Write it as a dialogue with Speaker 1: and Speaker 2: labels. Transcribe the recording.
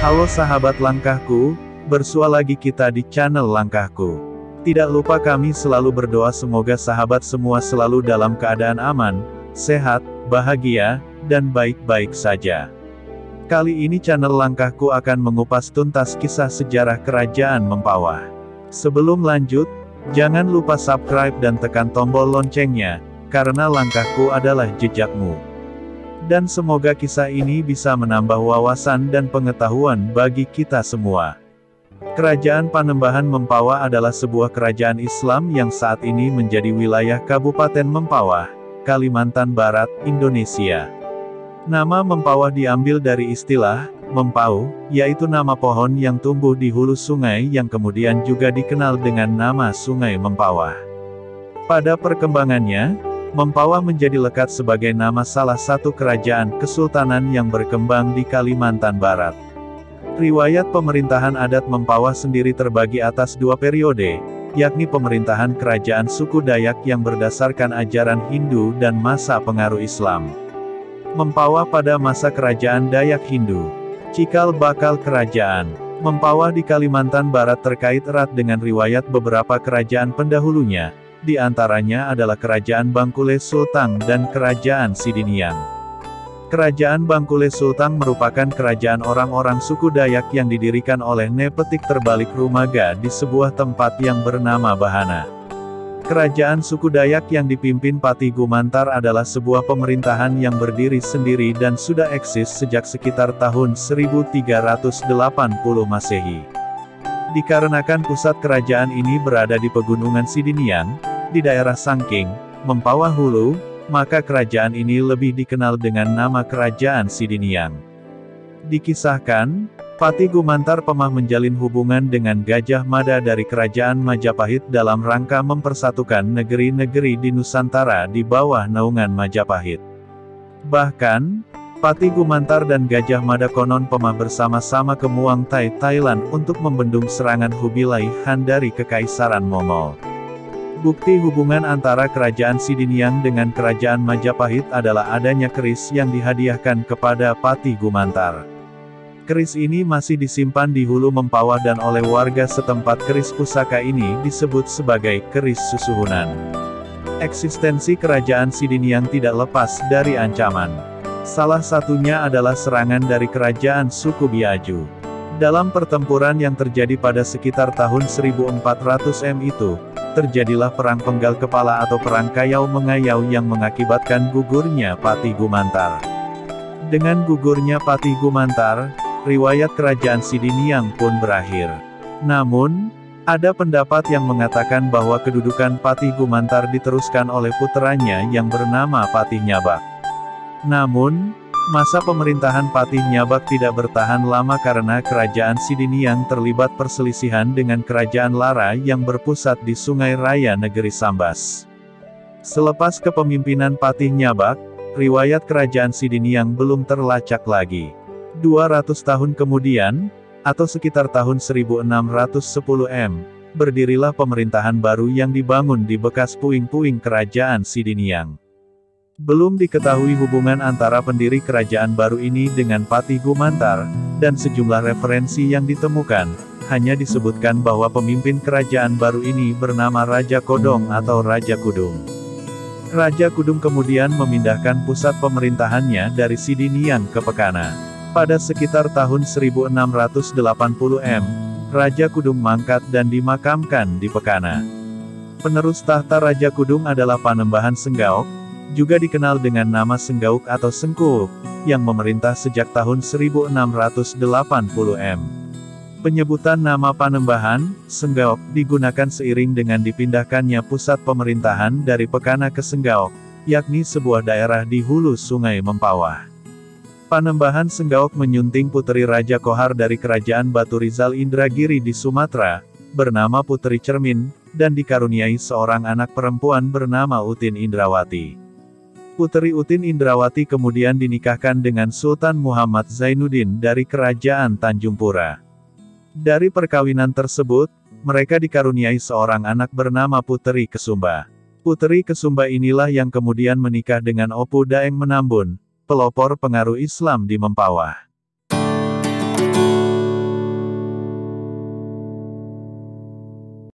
Speaker 1: Halo sahabat Langkahku, bersua lagi kita di channel Langkahku. Tidak lupa kami selalu berdoa semoga sahabat semua selalu dalam keadaan aman, sehat, bahagia, dan baik-baik saja. Kali ini channel Langkahku akan mengupas tuntas kisah sejarah Kerajaan Mempawah. Sebelum lanjut, jangan lupa subscribe dan tekan tombol loncengnya, karena Langkahku adalah jejakmu. Dan semoga kisah ini bisa menambah wawasan dan pengetahuan bagi kita semua. Kerajaan Panembahan Mempawah adalah sebuah kerajaan Islam yang saat ini menjadi wilayah Kabupaten Mempawah, Kalimantan Barat, Indonesia. Nama Mempawah diambil dari istilah mempau, yaitu nama pohon yang tumbuh di hulu sungai yang kemudian juga dikenal dengan nama Sungai Mempawah. Pada perkembangannya, Mempawah menjadi lekat sebagai nama salah satu kerajaan kesultanan yang berkembang di Kalimantan Barat. Riwayat pemerintahan adat Mempawah sendiri terbagi atas dua periode, yakni pemerintahan kerajaan suku Dayak yang berdasarkan ajaran Hindu dan masa pengaruh Islam. Mempawah pada masa kerajaan Dayak Hindu. Cikal bakal kerajaan Mempawah di Kalimantan Barat terkait erat dengan riwayat beberapa kerajaan pendahulunya. Di antaranya adalah Kerajaan Bangkule Sultang dan Kerajaan Sidiniang. Kerajaan Bangkule Sultang merupakan kerajaan orang-orang suku Dayak yang didirikan oleh Nepetik Terbalik Rumaga di sebuah tempat yang bernama Bahana. Kerajaan suku Dayak yang dipimpin Patih Gumantar adalah sebuah pemerintahan yang berdiri sendiri dan sudah eksis sejak sekitar tahun 1380 Masehi. Dikarenakan pusat kerajaan ini berada di Pegunungan Sidiniang, di daerah Sangking, Mempawah Hulu, maka kerajaan ini lebih dikenal dengan nama Kerajaan Sidiniang. Dikisahkan, Patih Gumantar pernah menjalin hubungan dengan Gajah Mada dari Kerajaan Majapahit dalam rangka mempersatukan negeri-negeri di Nusantara di bawah naungan Majapahit. Bahkan, Patih Gumantar dan Gajah Mada konon pernah bersama-sama ke Muang Thai, Thailand untuk membendung serangan Kubilai Khan dari Kekaisaran Mongol. Bukti hubungan antara Kerajaan Sidiniang dengan Kerajaan Majapahit adalah adanya keris yang dihadiahkan kepada Patih Gumantar. Keris ini masih disimpan di Hulu Mempawah dan oleh warga setempat keris pusaka ini disebut sebagai keris susuhunan. Eksistensi Kerajaan Sidiniang tidak lepas dari ancaman. Salah satunya adalah serangan dari kerajaan suku Biaju. Dalam pertempuran yang terjadi pada sekitar tahun 1400 itu, terjadilah perang penggal kepala atau perang Kayau-Mengayau yang mengakibatkan gugurnya Patih Gumantar. Dengan gugurnya Patih Gumantar, riwayat Kerajaan Sidiniang pun berakhir. Namun, ada pendapat yang mengatakan bahwa kedudukan Patih Gumantar diteruskan oleh puteranya yang bernama Patih Nyabak. Namun, masa pemerintahan Patih Nyabak tidak bertahan lama karena Kerajaan Sidiniang terlibat perselisihan dengan Kerajaan Lara yang berpusat di Sungai Raya Negeri Sambas. Selepas kepemimpinan Patih Nyabak, riwayat Kerajaan Sidiniang belum terlacak lagi. 200 tahun kemudian, atau sekitar tahun 1610 berdirilah pemerintahan baru yang dibangun di bekas puing-puing Kerajaan Sidiniang. Belum diketahui hubungan antara pendiri kerajaan baru ini dengan Patih Gumantar, dan sejumlah referensi yang ditemukan, hanya disebutkan bahwa pemimpin kerajaan baru ini bernama Raja Kodong atau Raja Kudung. Raja Kudung kemudian memindahkan pusat pemerintahannya dari Sidiniang ke Pekana. Pada sekitar tahun 1680 Raja Kudung mangkat dan dimakamkan di Pekana. Penerus tahta Raja Kudung adalah Panembahan Senggaok, juga dikenal dengan nama Senggauk atau Sengkuuk, yang memerintah sejak tahun 1680 Penyebutan nama Panembahan, Senggaok, digunakan seiring dengan dipindahkannya pusat pemerintahan dari Pekana ke Senggaok, yakni sebuah daerah di hulu Sungai Mempawah. Panembahan Senggaok menyunting puteri Raja Kohar dari Kerajaan Batu Rizal Indragiri di Sumatera, bernama Puteri Cermin, dan dikaruniai seorang anak perempuan bernama Utin Indrawati. Puteri Utin Indrawati kemudian dinikahkan dengan Sultan Muhammad Zainuddin dari Kerajaan Tanjung Pura. Dari perkawinan tersebut, mereka dikaruniai seorang anak bernama Puteri Kesumba. Puteri Kesumba inilah yang kemudian menikah dengan Opu Daeng Menambun, pelopor pengaruh Islam di Mempawah.